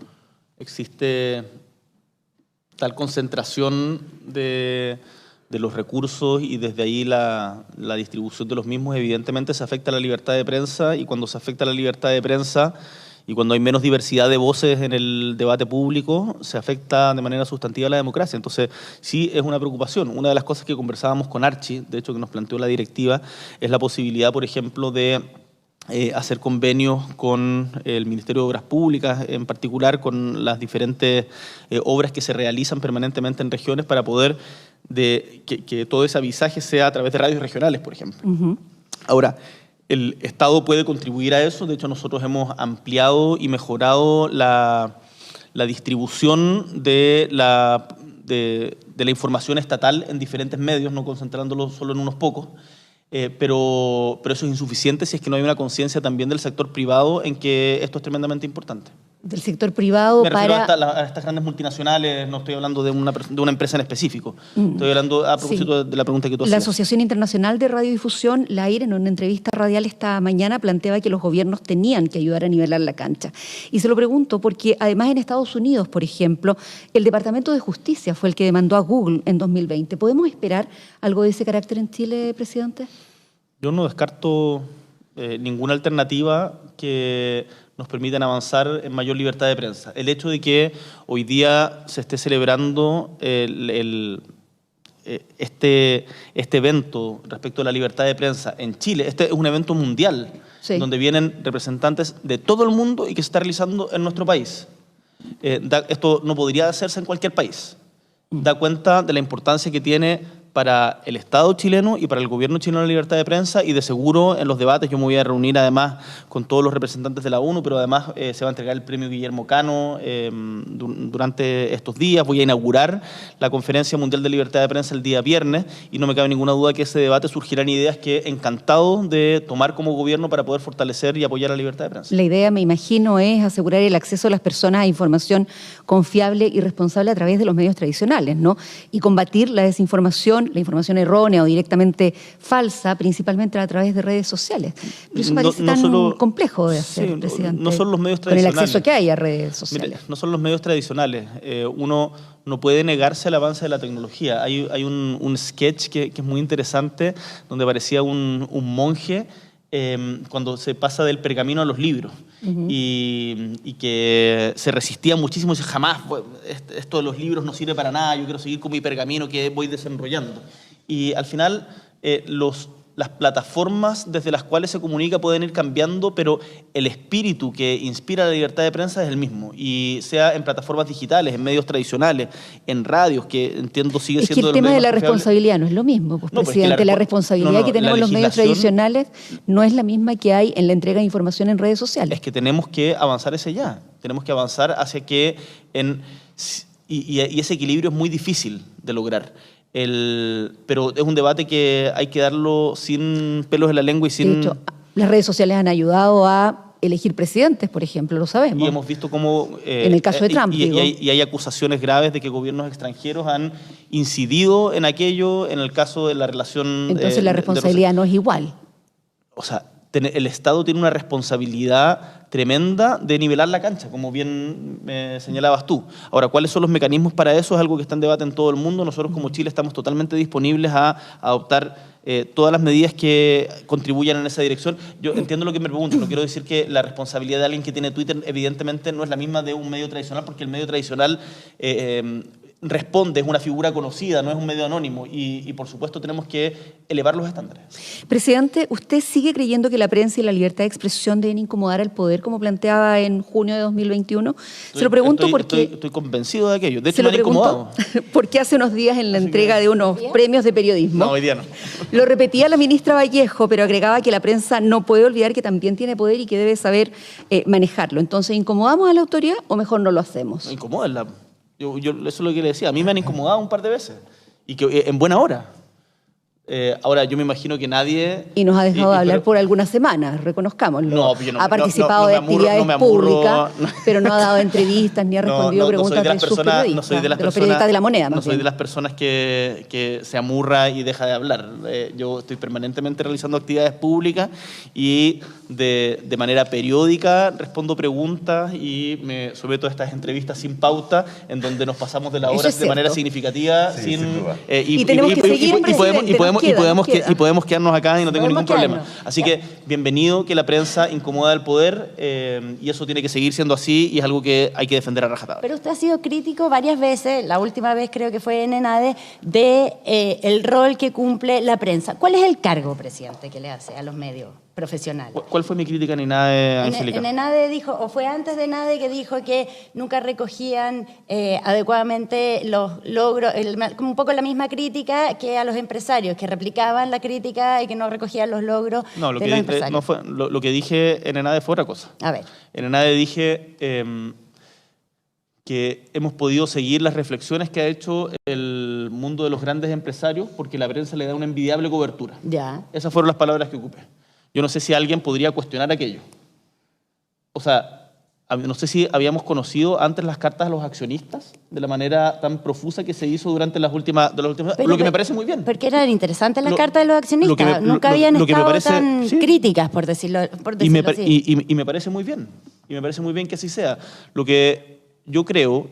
existe tal concentración de los recursos y desde ahí la distribución de los mismos, evidentemente se afecta a la libertad de prensa y cuando se afecta a la libertad de prensa y cuando hay menos diversidad de voces en el debate público, se afecta de manera sustantiva a la democracia. Entonces, sí es una preocupación. Una de las cosas que conversábamos con Archie, de hecho que nos planteó la directiva, es la posibilidad, por ejemplo, de hacer convenios con el Ministerio de Obras Públicas, en particular con las diferentes obras que se realizan permanentemente en regiones para poder que todo ese avisaje sea a través de radios regionales, por ejemplo. Ahora, el Estado puede contribuir a eso. De hecho, nosotros hemos ampliado y mejorado la distribución de la información estatal en diferentes medios, no concentrándolo solo en unos pocos. Pero eso es insuficiente si es que no hay una conciencia también del sector privado en que esto es tremendamente importante. Del sector privado Me refiero para... a estas grandes multinacionales, no estoy hablando de una empresa en específico. Estoy hablando a propósito de la pregunta que tú hacías. La Asociación Internacional de Radiodifusión, la AIRE, en una entrevista radial esta mañana planteaba que los gobiernos tenían que ayudar a nivelar la cancha. Y se lo pregunto porque además en Estados Unidos, por ejemplo, el Departamento de Justicia fue el que demandó a Google en 2020. ¿Podemos esperar algo de ese carácter en Chile, presidente? Yo no descarto ninguna alternativa que nos permitan avanzar en mayor libertad de prensa. El hecho de que hoy día se esté celebrando este evento respecto a la libertad de prensa en Chile, este es un evento mundial, sí, donde vienen representantes de todo el mundo y que se está realizando en nuestro país. Esto no podría hacerse en cualquier país. Da cuenta de la importancia que tiene para el Estado chileno y para el gobierno chileno la libertad de prensa y de seguro en los debates yo me voy a reunir además con todos los representantes de la ONU, pero además se va a entregar el premio Guillermo Cano durante estos días. Voy a inaugurar la Conferencia Mundial de Libertad de Prensa el día viernes y no me cabe ninguna duda que ese debate surgirán ideas que encantado de tomar como gobierno para poder fortalecer y apoyar la libertad de prensa. La idea, me imagino, es asegurar el acceso de las personas a información confiable y responsable a través de los medios tradicionales, ¿no? Y combatir la desinformación, la información errónea o directamente falsa, principalmente a través de redes sociales. Pero eso parece tan complejo de hacer, sí, presidente. No son los medios tradicionales. Con el acceso que hay a redes sociales. Mire, no son los medios tradicionales. Uno no puede negarse al avance de la tecnología. Hay un sketch que es muy interesante, donde aparecía un monje cuando se pasa del pergamino a los libros y que se resistía muchísimo y dice, jamás, esto de los libros no sirve para nada, yo quiero seguir con mi pergamino que voy desenrollando. Y al final las plataformas desde las cuales se comunica pueden ir cambiando, pero el espíritu que inspira la libertad de prensa es el mismo. Y sea en plataformas digitales, en medios tradicionales, en radios, que entiendo sigue siendo... Es que el tema de la responsabilidad no es lo mismo, pues, no, presidente. pues la responsabilidad que tenemos los medios tradicionales no es la misma que hay en la entrega de información en redes sociales. Es que tenemos que avanzar ese ya. Tenemos que avanzar hacia que... Y ese equilibrio es muy difícil de lograr. Pero es un debate que hay que darlo sin pelos en la lengua y sin... De hecho, las redes sociales han ayudado a elegir presidentes, por ejemplo, lo sabemos. Y hemos visto cómo... en el caso de Trump, y hay acusaciones graves de que gobiernos extranjeros han incidido en aquello, en el caso de la relación... Entonces la responsabilidad no es igual. O sea, el Estado tiene una responsabilidad tremenda de nivelar la cancha, como bien me señalabas tú. Ahora, ¿cuáles son los mecanismos para eso? Es algo que está en debate en todo el mundo. Nosotros como Chile estamos totalmente disponibles a adoptar todas las medidas que contribuyan en esa dirección. Yo entiendo lo que me pregunto, no quiero decir que la responsabilidad de alguien que tiene Twitter evidentemente no es la misma de un medio tradicional, porque el medio tradicional responde, es una figura conocida, no es un medio anónimo y por supuesto tenemos que elevar los estándares. Presidente, ¿usted sigue creyendo que la prensa y la libertad de expresión deben incomodar al poder como planteaba en junio de 2021? Se lo pregunto porque... Estoy convencido de aquello. De hecho, Se me lo han incomodado. porque hace unos días en la entrega de unos premios de periodismo, No, hoy día no. lo repetía la ministra Vallejo, pero agregaba que la prensa no puede olvidar que también tiene poder y que debe saber manejarlo. Entonces, ¿incomodamos a la autoridad o mejor no lo hacemos? No, incomódenla. Yo eso es lo que le decía. A mí me han incomodado un par de veces. Y que en buena hora. Ahora, yo me imagino que nadie... Y nos ha dejado de hablar por algunas semanas, reconozcámoslo. No, ha participado de actividades públicas, pero no ha dado entrevistas ni ha respondido preguntas de sus periodistas, no soy de las los periodistas de La Moneda. No soy de las personas que se amurra y deja de hablar. Yo estoy permanentemente realizando actividades públicas y de manera periódica respondo preguntas y me someto a estas entrevistas sin pauta, en donde nos pasamos de la hora de manera significativa. Sí, sin duda. Y tenemos que seguir, presidente. Y podemos quedarnos acá y no tengo ningún problema. Así que bienvenido que la prensa incomoda al poder y eso tiene que seguir siendo así y es algo que hay que defender a rajatabla. Pero usted ha sido crítico varias veces, la última vez creo que fue en ENADE, de el rol que cumple la prensa. ¿Cuál es el cargo, presidente, que le hace a los medios profesionales? ¿Cuál fue mi crítica en ENADE, Angélica? En ENADE dijo, o fue antes de ENADE que dijo que nunca recogían adecuadamente los logros, un poco la misma crítica que a los empresarios, que replicaban la crítica y que no recogían los logros No, de los empresarios. lo que dije en ENADE fue otra cosa. A ver. En ENADE dije que hemos podido seguir las reflexiones que ha hecho el mundo de los grandes empresarios porque la prensa le da una envidiable cobertura. Ya. Esas fueron las palabras que ocupé. Yo no sé si alguien podría cuestionar aquello. O sea, no sé si habíamos conocido antes las cartas a los accionistas de la manera tan profusa que se hizo durante las últimas... lo que me parece muy bien. Porque eran interesantes las cartas de los accionistas. Nunca habían estado tan críticas, por decirlo así. Y me parece muy bien. Y me parece muy bien que así sea. Lo que yo creo,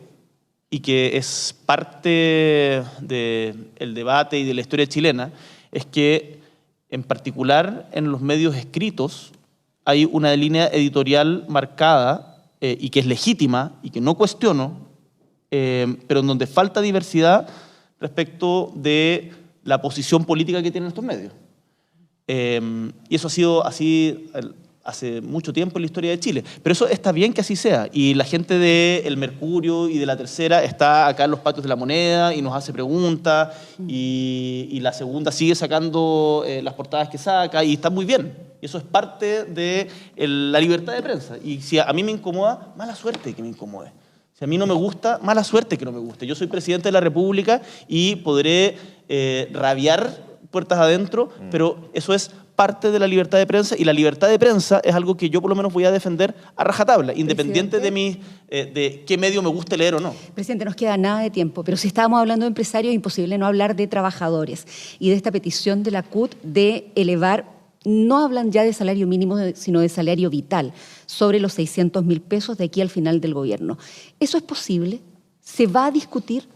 y que es parte del debate y de la historia chilena, es que en particular en los medios escritos hay una línea editorial marcada y que es legítima y que no cuestiono, pero en donde falta diversidad respecto de la posición política que tienen estos medios. Y eso ha sido así hace mucho tiempo en la historia de Chile. Pero eso está bien que así sea. Y la gente de El Mercurio y de La Tercera está acá en los patios de La Moneda y nos hace preguntas y La Segunda sigue sacando las portadas que saca y está muy bien. Y eso es parte de la libertad de prensa. Y si a mí me incomoda, mala suerte que me incomode. Si a mí no me gusta, mala suerte que no me guste. Yo soy presidente de la República y podré rabiar puertas adentro, pero eso es parte de la libertad de prensa y la libertad de prensa es algo que yo por lo menos voy a defender a rajatabla, independiente de qué medio me guste leer o no. Presidente, nos queda nada de tiempo, pero si estábamos hablando de empresarios, es imposible no hablar de trabajadores y de esta petición de la CUT de elevar, no hablan ya de salario mínimo, sino de salario vital, sobre los 600.000 pesos de aquí al final del gobierno. ¿Eso es posible? ¿Se va a discutir?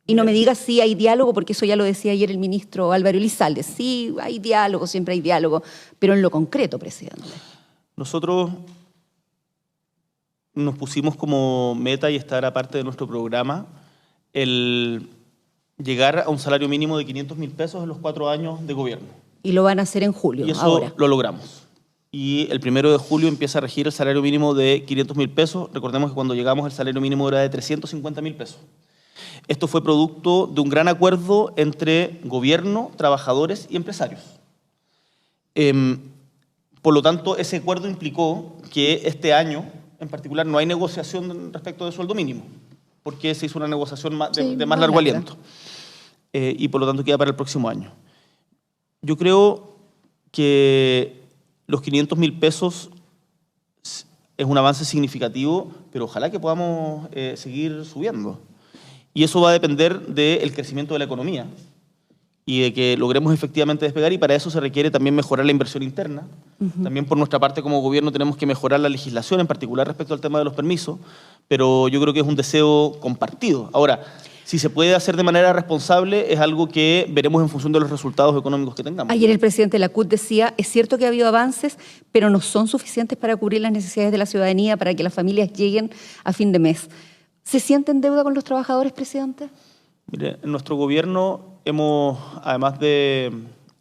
Y no me digas si hay diálogo, porque eso ya lo decía ayer el ministro Álvaro Elizalde. Sí, hay diálogo, siempre hay diálogo, pero en lo concreto, presidente. Nosotros nos pusimos como meta, y esta era parte de nuestro programa, el llegar a un salario mínimo de 500.000 pesos en los 4 años de gobierno. Y lo van a hacer en julio, y eso ahora. Lo logramos. Y el 1 de julio empieza a regir el salario mínimo de 500.000 pesos. Recordemos que cuando llegamos el salario mínimo era de 350.000 pesos. Esto fue producto de un gran acuerdo entre gobierno, trabajadores y empresarios. Por lo tanto, ese acuerdo implicó que este año, en particular, no hay negociación respecto de sueldo mínimo, porque se hizo una negociación de más largo aliento. Y por lo tanto queda para el próximo año. Yo creo que los 500.000 pesos es un avance significativo, pero ojalá que podamos seguir subiendo. Y eso va a depender del crecimiento de la economía y de que logremos efectivamente despegar, y para eso se requiere también mejorar la inversión interna. También por nuestra parte como gobierno tenemos que mejorar la legislación, en particular respecto al tema de los permisos, pero yo creo que es un deseo compartido. Ahora, si se puede hacer de manera responsable, es algo que veremos en función de los resultados económicos que tengamos. Ayer el presidente de la CUT decía, es cierto que ha habido avances, pero no son suficientes para cubrir las necesidades de la ciudadanía, para que las familias lleguen a fin de mes. ¿Se siente en deuda con los trabajadores, presidente? Mire, en nuestro gobierno hemos, además de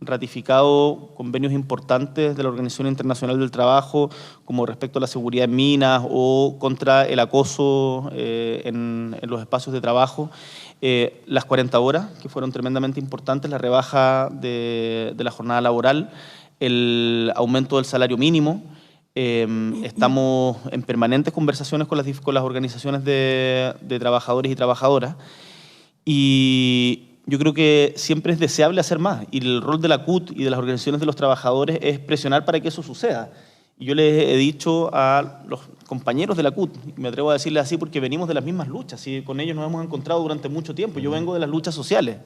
ratificado convenios importantes de la Organización Internacional del Trabajo, como respecto a la seguridad en minas o contra el acoso en los espacios de trabajo, las 40 horas, que fueron tremendamente importantes, la rebaja de la jornada laboral, el aumento del salario mínimo. Estamos en permanentes conversaciones con las organizaciones de trabajadores y trabajadoras, y yo creo que siempre es deseable hacer más, y el rol de la CUT y de las organizaciones de los trabajadores es presionar para que eso suceda. Y yo les he dicho a los compañeros de la CUT, y me atrevo a decirles así porque venimos de las mismas luchas, y con ellos nos hemos encontrado durante mucho tiempo, yo vengo de las luchas sociales,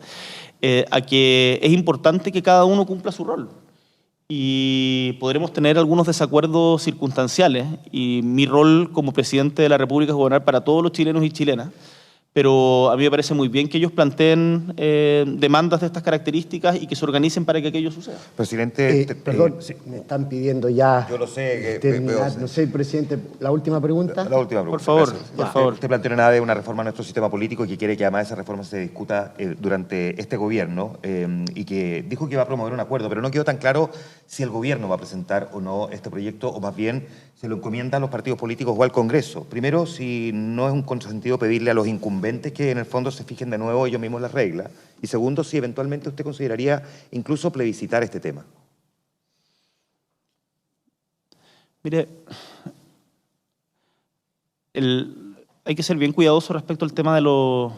a que es importante que cada uno cumpla su rol. Y podremos tener algunos desacuerdos circunstanciales, y mi rol como presidente de la República es gobernar para todos los chilenos y chilenas, pero a mí me parece muy bien que ellos planteen demandas de estas características y que se organicen para que aquello suceda. Presidente, perdón, sí. me están pidiendo ya Yo lo sé. terminar. No sé, presidente, la última pregunta. La última pregunta. Por favor, Gracias. por favor. Usted planteó nada de una reforma a nuestro sistema político y que quiere que además esa reforma se discuta durante este gobierno y que dijo que va a promover un acuerdo, pero no quedó tan claro si el gobierno va a presentar o no este proyecto, o más bien se lo encomienda a los partidos políticos o al Congreso. Primero, si no es un contrasentido pedirle a los incumbentes que en el fondo se fijen de nuevo ellos mismos las reglas. Y segundo, si eventualmente usted consideraría incluso plebiscitar este tema. Mire, hay que ser bien cuidadoso respecto al tema de los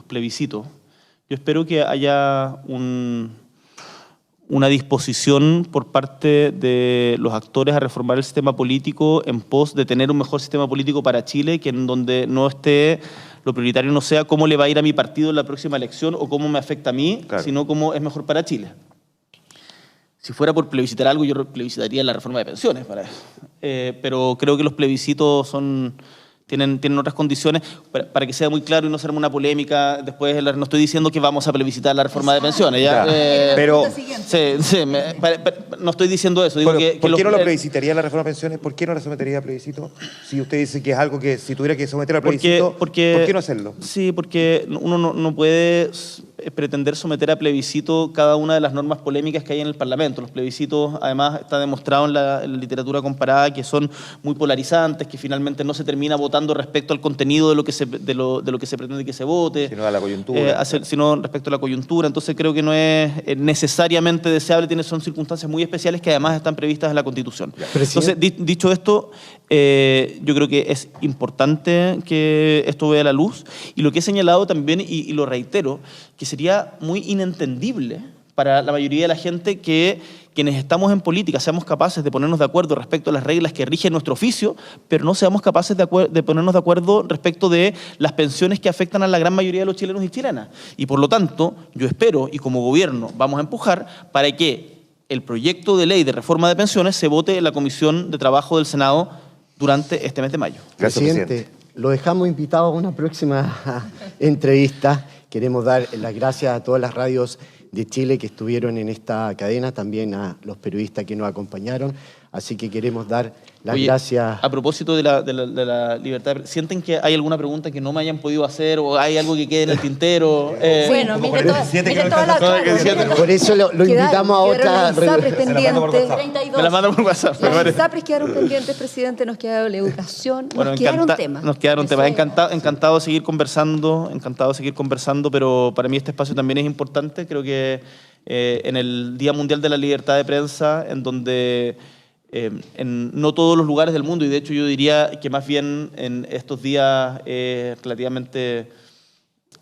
plebiscitos. Yo espero que haya una disposición por parte de los actores a reformar el sistema político en pos de tener un mejor sistema político para Chile, que en donde no esté, lo prioritario no sea cómo le va a ir a mi partido en la próxima elección o cómo me afecta a mí, claro, sino cómo es mejor para Chile. Si fuera por plebiscitar algo, yo plebiscitaría la reforma de pensiones para eso. Pero creo que los plebiscitos tienen otras condiciones, para que sea muy claro y no se arme una polémica. Después no estoy diciendo que vamos a plebiscitar la reforma de pensiones, ¿ya? Pero no estoy diciendo eso. Digo bueno, que ¿por qué no lo plebiscitaría la reforma de pensiones? ¿Por qué no la sometería a plebiscito? Si usted dice que es algo que si tuviera que someter a plebiscito, ¿por qué no hacerlo? Sí, porque uno no puede pretender someter a plebiscito cada una de las normas polémicas que hay en el Parlamento. Los plebiscitos, además, está demostrado en la literatura comparada que son muy polarizantes, que finalmente no se termina votando respecto al contenido de lo que se pretende que se vote, sino a la coyuntura, sino respecto a la coyuntura. Entonces creo que no es necesariamente deseable, son circunstancias muy especiales que además están previstas en la Constitución. Entonces, dicho esto, yo creo que es importante que esto vea la luz, y lo que he señalado también, y lo reitero, que sería muy inentendible para la mayoría de la gente que quienes estamos en política seamos capaces de ponernos de acuerdo respecto a las reglas que rigen nuestro oficio, pero no seamos capaces de ponernos de acuerdo respecto de las pensiones que afectan a la gran mayoría de los chilenos y chilenas. Y por lo tanto, yo espero, y como gobierno vamos a empujar para que el proyecto de ley de reforma de pensiones se vote en la Comisión de Trabajo del Senado durante este mes de mayo. Gracias, presidente. Lo dejamos invitado a una próxima entrevista. Queremos dar las gracias a todas las radios de Chile que estuvieron en esta cadena, también a los periodistas que nos acompañaron. Así que queremos dar las gracias. A propósito de la libertad, ¿sienten que hay alguna pregunta que no me hayan podido hacer o hay algo que quede en el tintero? Bueno, mire toda la... Por eso lo invitamos a otra... Me la mandan por WhatsApp. Las ISAPRES quedaron pendientes, presidente, nos queda la educación, nos quedaron temas. Nos quedaron temas. Encantado de seguir conversando, pero para mí este espacio también es importante. Creo que en el Día Mundial de la Libertad de Prensa, en donde... en no todos los lugares del mundo, y de hecho yo diría que más bien en estos días relativamente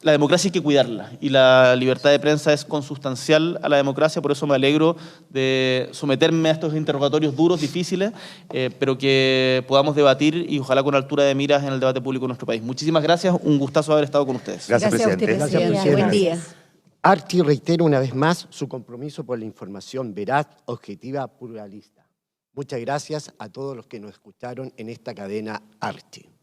la democracia hay que cuidarla, y la libertad de prensa es consustancial a la democracia. Por eso me alegro de someterme a estos interrogatorios duros, difíciles, pero que podamos debatir y ojalá con altura de miras en el debate público de nuestro país. Muchísimas gracias, un gustazo haber estado con ustedes. Gracias, presidente. presidente. Gracias, presidente. Buen día. ARTI reitera una vez más su compromiso por la información veraz, objetiva, pluralista. Muchas gracias a todos los que nos escucharon en esta cadena ARTI.